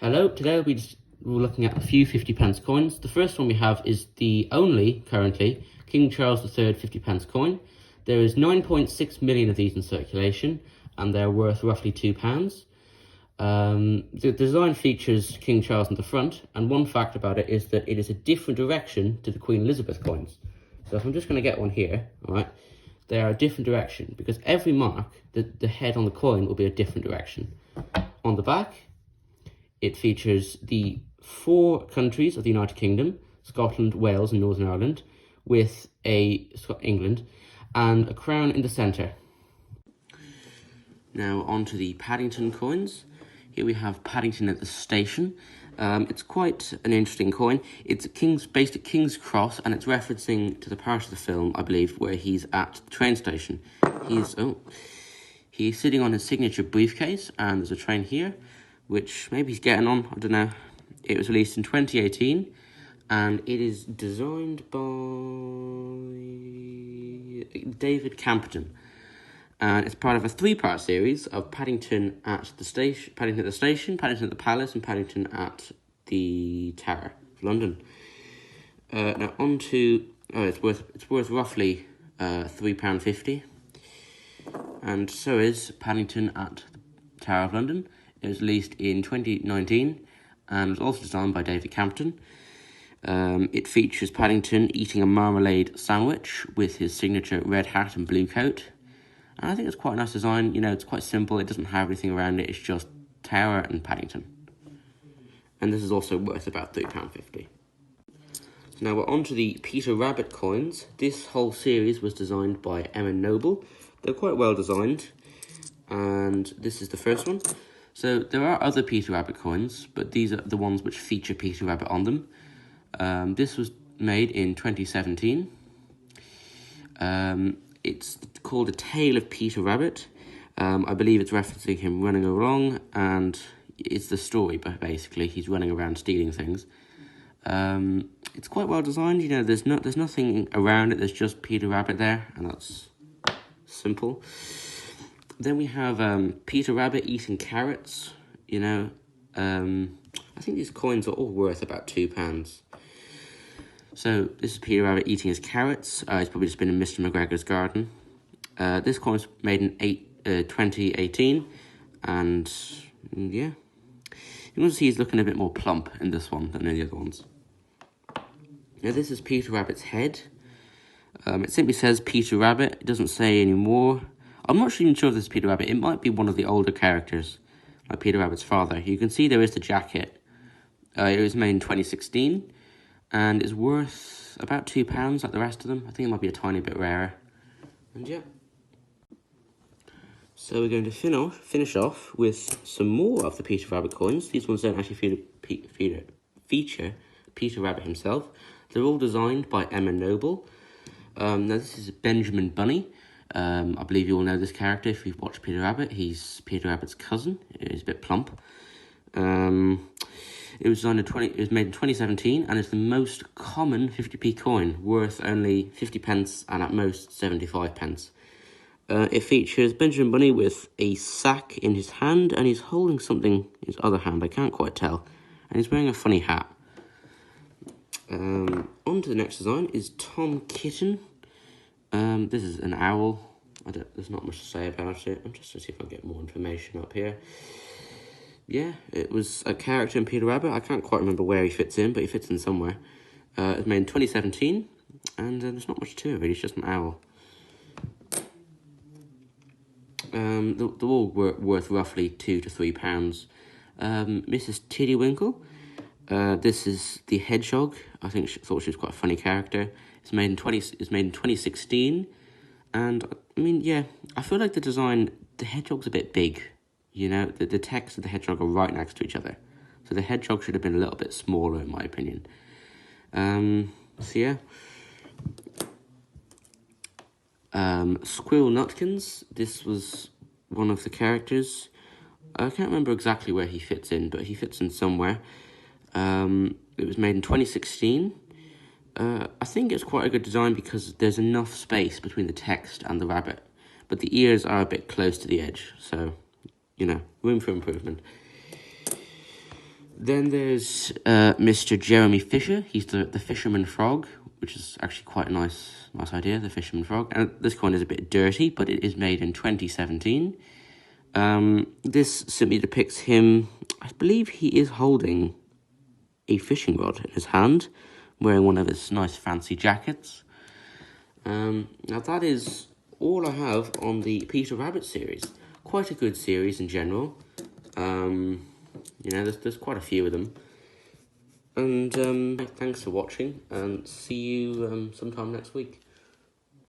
Hello, today we're looking at a few 50p coins. The first one we have is the only, currently, King Charles III 50p coin. There is 9.6 million of these in circulation, and they're worth roughly £2. The design features King Charles in the front, and one fact about it is that it is a different direction to the Queen Elizabeth coins. So if I'm just going to get one here, alright, they are a different direction, because every mark, the head on the coin will be a different direction. On the back, it features the 4 countries of the United Kingdom, Scotland, Wales and Northern Ireland, with England, and a crown in the centre. Now on to the Paddington coins. Here we have Paddington at the station. It's quite an interesting coin. It's based at King's Cross, and it's referencing to the part of the film, I believe, where he's at the train station. He's sitting on his signature briefcase, and there's a train here, which maybe he's getting on, I don't know. It was released in 2018, and it is designed by David Campton. And it's part of a 3-part series of Paddington at the station, Paddington at the station, Paddington at the palace, and Paddington at the Tower of London. Now on to it's worth roughly £3.50, and so is Paddington at the Tower of London. It was released in 2019 and was also designed by David Campton. It features Paddington eating a marmalade sandwich with his signature red hat and blue coat. And I think it's quite a nice design. You know, it's quite simple. It doesn't have anything around it. It's just Tower and Paddington. And this is also worth about £3.50. Now we're on to the Peter Rabbit coins. This whole series was designed by Emma Noble. They're quite well designed. And this is the first one. So there are other Peter Rabbit coins, but these are the ones which feature Peter Rabbit on them. This was made in 2017. It's called A Tale of Peter Rabbit. I believe it's referencing him running along, and it's the story, but basically he's running around stealing things. It's quite well designed. You know, there's nothing around it. There's just Peter Rabbit there, and that's simple. Then we have Peter Rabbit eating carrots. You know, I think these coins are all worth about £2. So this is Peter Rabbit eating his carrots. He's probably just been in Mr. McGregor's garden. This coin was made in 2018, and yeah, you can see he's looking a bit more plump in this one than in the other ones. Now this is Peter Rabbit's head. It simply says Peter Rabbit. It doesn't say any more. I'm not even sure if this is Peter Rabbit. It might be one of the older characters, like Peter Rabbit's father. You can see there is the jacket. It was made in 2016, and is worth about £2 like the rest of them. I think it might be a tiny bit rarer. And yeah. So we're going to finish off with some more of the Peter Rabbit coins. These ones don't actually feature Peter Rabbit himself. They're all designed by Emma Noble. Now this is Benjamin Bunny. I believe you all know this character if you've watched Peter Rabbit. He's Peter Rabbit's cousin. He's a bit plump. It was made in 2017, and it's the most common 50p coin, worth only 50p and at most 75p. It features Benjamin Bunny with a sack in his hand, and he's holding something in his other hand. I can't quite tell. And he's wearing a funny hat. On to the next design is Tom Kitten. This is an owl. There's not much to say about it. I'm just going to see if I can get more information up here. Yeah, it was a character in Peter Rabbit. I can't quite remember where he fits in, but he fits in somewhere. It was made in 2017, and there's not much to it, really. It's just an owl. They're all worth roughly £2 to £3. Mrs. Tiddywinkle. This is the hedgehog. I thought she was quite a funny character. It's made in 2016, and I mean, yeah, I feel like the design, the hedgehog's a bit big. You know, the text and the hedgehog are right next to each other, so the hedgehog should have been a little bit smaller, in my opinion. So yeah. Squirrel Nutkins. This was one of the characters. I can't remember exactly where he fits in, but he fits in somewhere. It was made in 2016. I think it's quite a good design because there's enough space between the text and the rabbit, but the ears are a bit close to the edge, so, you know, room for improvement. Then there's Mr. Jeremy Fisher. He's the fisherman frog, which is actually quite a nice idea, the fisherman frog. And this coin is a bit dirty, but it is made in 2017. This simply depicts him, I believe he is holding a fishing rod in his hand, wearing one of his nice fancy jackets. Now that is all I have on the Peter Rabbit series. Quite a good series in general. You know, there's quite a few of them. And thanks for watching, and see you sometime next week.